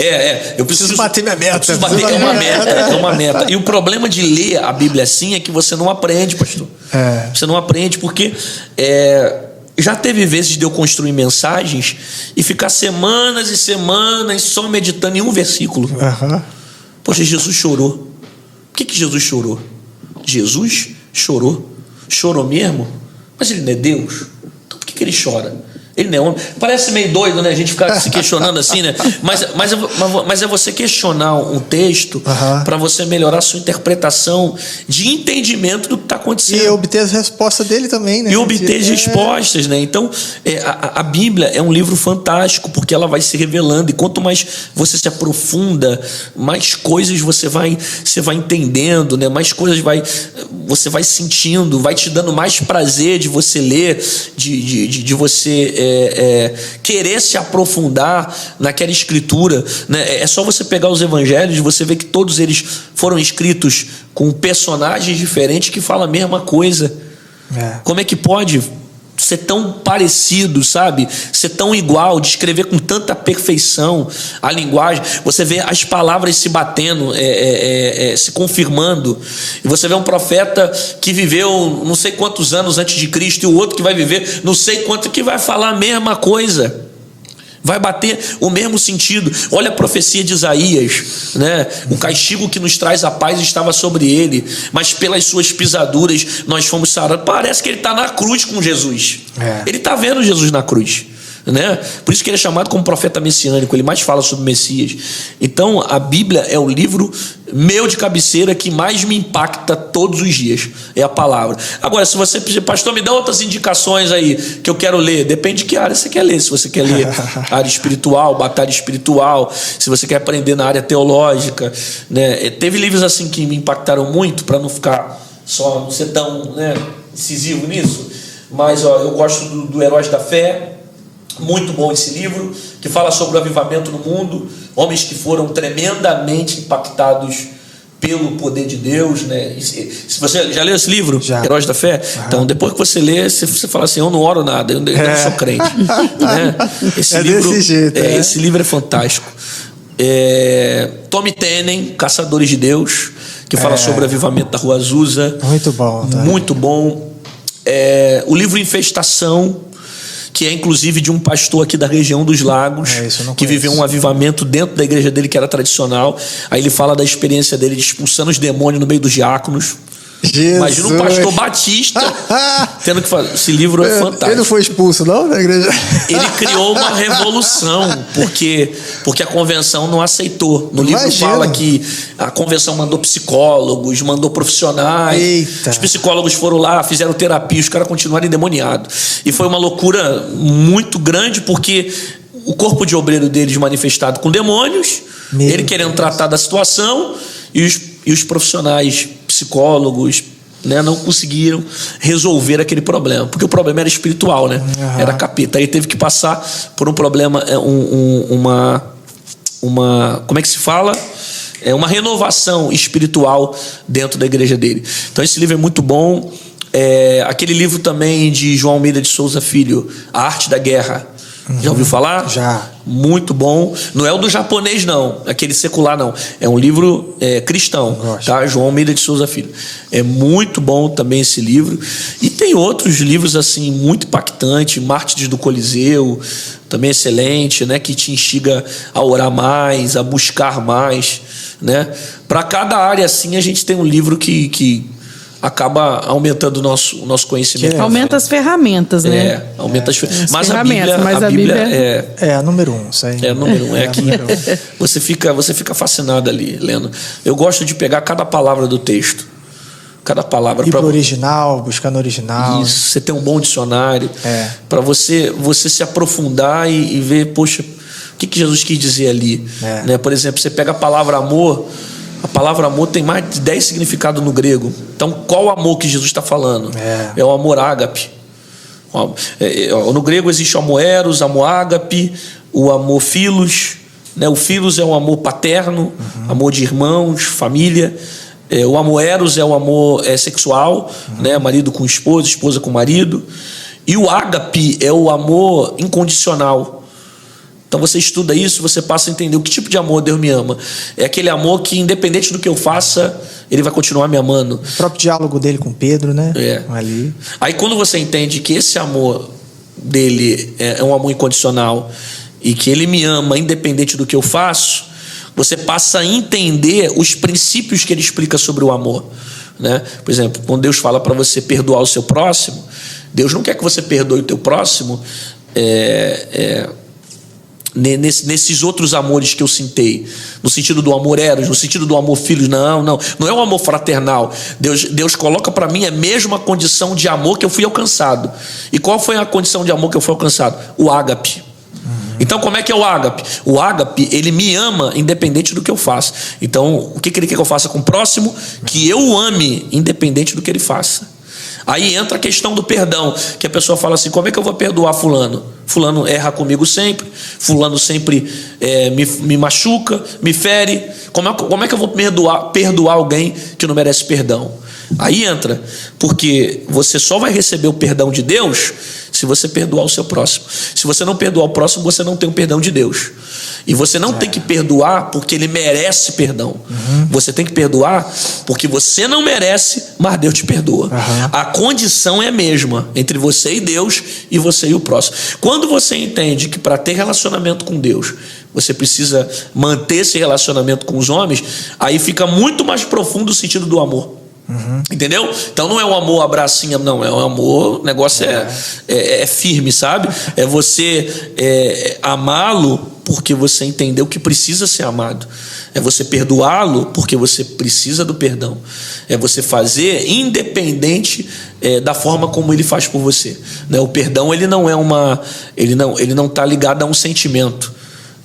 Eu preciso bater minha meta. É uma meta. E o problema de ler a Bíblia assim é que você não aprende, pastor. Você não aprende porque já teve vezes de eu construir mensagens e ficar semanas e semanas só meditando em um versículo. Poxa, Jesus chorou. Por que Jesus chorou? Jesus chorou. Chorou mesmo? Mas ele não é Deus? Então por que ele chora? Ele não é homem. Parece meio doido, né? A gente ficar se questionando assim, né? Mas é você questionar um texto para você melhorar a sua interpretação de entendimento do que está acontecendo. E obter as respostas dele também, né? E obter as respostas, né? Então, a Bíblia é um livro fantástico porque ela vai se revelando. E quanto mais você se aprofunda, mais coisas você vai entendendo, né? Mais coisas você vai sentindo, vai te dando mais prazer de você ler, de você querer se aprofundar naquela escritura, né? É só você pegar os evangelhos, você vê que todos eles foram escritos com personagens diferentes que falam a mesma coisa. Como é que pode ser tão parecido, sabe? Ser tão igual, descrever com tanta perfeição a linguagem. Você vê as palavras se batendo, se confirmando. E você vê um profeta que viveu não sei quantos anos antes de Cristo e o outro que vai viver não sei quanto, que vai falar a mesma coisa. Vai bater o mesmo sentido. Olha a profecia de Isaías, né? O castigo que nos traz a paz estava sobre ele, mas pelas suas pisaduras nós fomos sarados. Parece que ele está na cruz com Jesus. Ele está vendo Jesus na cruz, né? Por isso que ele é chamado como profeta messiânico. Ele mais fala sobre o Messias. Então a Bíblia é o livro meu de cabeceira que mais me impacta todos os dias. É a palavra. Agora, se você pedir: pastor, me dá outras indicações aí que eu quero ler. Depende de que área você quer ler. Se você quer ler área espiritual, batalha espiritual, se você quer aprender na área teológica, né? Teve livros assim que me impactaram muito, para não ficar só, não ser tão, né, incisivo nisso. Mas eu gosto do Heróis da Fé. Muito bom esse livro, que fala sobre o avivamento no mundo, homens que foram tremendamente impactados pelo poder de Deus, né? Se você já leu esse livro? Já. Heróis da Fé? Então, depois que você lê, você fala assim: eu não oro nada, eu não sou crente. Né? Esse livro, desse jeito, esse livro é fantástico. Tommy Tenen, Caçadores de Deus, que fala sobre o avivamento da Rua Azusa. Muito bom. Muito bom. O livro Infestação, que é inclusive de um pastor aqui da região dos Lagos, que viveu um avivamento dentro da igreja dele, que era tradicional. Aí ele fala da experiência dele de expulsando os demônios no meio dos diáconos. Jesus. Imagina um pastor batista tendo que fazer. Esse livro é fantástico. Ele não foi expulso, não, da igreja? Ele criou uma revolução, porque a convenção não aceitou. No livro fala que a convenção mandou psicólogos, mandou profissionais. Eita. Os psicólogos foram lá, fizeram terapia, os caras continuaram endemoniados. E foi uma loucura muito grande, porque o corpo de obreiro deles manifestado com demônios, ele querendo tratar da situação, e os profissionais, psicólogos, né, não conseguiram resolver aquele problema, porque o problema era espiritual, né? Era capeta. Aí teve que passar por um problema, como é que se fala? Uma renovação espiritual dentro da igreja dele. Então esse livro é muito bom. Aquele livro também de João Almeida de Souza Filho, A Arte da Guerra. Já ouviu falar? Já. Muito bom. Não é o do japonês, não. Aquele secular, não. É um livro cristão. Tá? João Almeida de Souza Filho. É muito bom também esse livro. E tem outros livros assim muito impactantes. Mártires do Coliseu, também excelente, né? Que te instiga a orar mais, a buscar mais, né? Para cada área assim, a gente tem um livro que acaba aumentando o nosso conhecimento. Aumenta as ferramentas, né? Aumenta as ferramentas. Mas a Bíblia é a número 1. É a número 1. É aqui. Você fica fascinado ali, lendo. Eu gosto de pegar cada palavra do texto. Cada palavra. Ir pro original, buscar no original. Isso, você tem um bom dicionário. Para você se aprofundar e ver, poxa, o que Jesus quis dizer ali. Né? Por exemplo, você pega a palavra amor. A palavra amor tem mais de 10 significados no grego. Então, qual o amor que Jesus está falando? É o amor ágape. No grego existe o amor eros, amor ágape, o amor filos. Né? O filos é o amor paterno, amor de irmãos, família. O amor eros é o amor sexual, né? Marido com esposa, esposa com marido. E o ágape é o amor incondicional. Então você estuda isso, você passa a entender o que tipo de amor Deus me ama. É aquele amor que, independente do que eu faça, Ele vai continuar me amando. O próprio diálogo dele com Pedro, né? Ali. Aí quando você entende que esse amor dele é um amor incondicional e que Ele me ama independente do que eu faço, você passa a entender os princípios que Ele explica sobre o amor. Né? Por exemplo, quando Deus fala para você perdoar o seu próximo, Deus não quer que você perdoe o teu próximo nesses outros amores que eu citei, no sentido do amor eros, no sentido do amor filhos, não é um amor fraternal. Deus coloca para mim a mesma condição de amor que eu fui alcançado. E qual foi a condição de amor que eu fui alcançado? O ágape. Então, como é que é o ágape? O ágape, ele me ama independente do que eu faço. Então, o que ele quer que eu faça com o próximo? Que eu o ame independente do que ele faça. Aí entra a questão do perdão, que a pessoa fala assim: como é que eu vou perdoar fulano? Fulano erra comigo sempre, fulano sempre me machuca, me fere. Como é que eu vou perdoar alguém que não merece perdão? Aí entra, porque você só vai receber o perdão de Deus se você perdoar o seu próximo. Se você não perdoar o próximo, você não tem o perdão de Deus. E você não tem que perdoar porque ele merece perdão. Você tem que perdoar porque você não merece, mas Deus te perdoa. A condição é a mesma entre você e Deus e você e o próximo. Quando você entende que para ter relacionamento com Deus, você precisa manter esse relacionamento com os homens, aí fica muito mais profundo o sentido do amor. Entendeu? Então não é um amor abracinho, não. É um amor, o negócio é firme, sabe? É você amá-lo porque você entendeu que precisa ser amado. É você perdoá-lo porque você precisa do perdão. É você fazer independente da forma como ele faz por você, né? O perdão, ele não é ele não está ligado a um sentimento.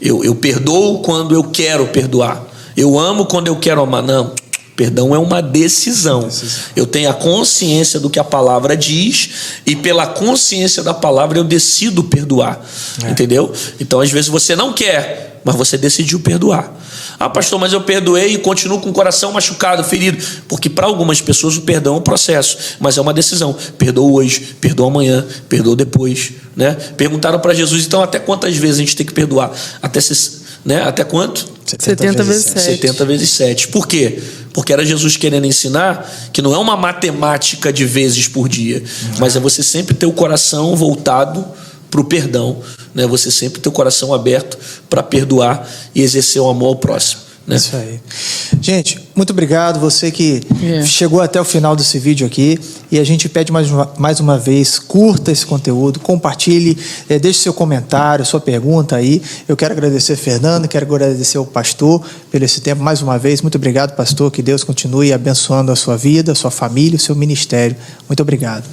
Eu perdoo quando eu quero perdoar. Eu amo quando eu quero amar. Não. Perdão é uma decisão. Eu tenho a consciência do que a palavra diz e pela consciência da palavra eu decido perdoar. Entendeu? Então, às vezes você não quer, mas você decidiu perdoar. Ah, pastor, mas eu perdoei e continuo com o coração machucado, ferido. Porque para algumas pessoas o perdão é um processo, mas é uma decisão. Perdoa hoje, perdoa amanhã, perdoa depois, né? Perguntaram para Jesus, então até quantas vezes a gente tem que perdoar? Até quanto? 70 vezes 7. 70 vezes 7. Por quê? Porque era Jesus querendo ensinar que não é uma matemática de vezes por dia, mas é você sempre ter o coração voltado para o perdão, né? Você sempre ter o coração aberto para perdoar e exercer o amor ao próximo, né? Isso aí. Gente, muito obrigado você que chegou até o final desse vídeo aqui, e a gente pede mais uma vez, curta esse conteúdo, compartilhe, deixe seu comentário, sua pergunta aí. Eu quero agradecer Fernando, quero agradecer ao pastor pelo esse tempo mais uma vez. Muito obrigado, pastor, que Deus continue abençoando a sua vida, a sua família, o seu ministério. Muito obrigado.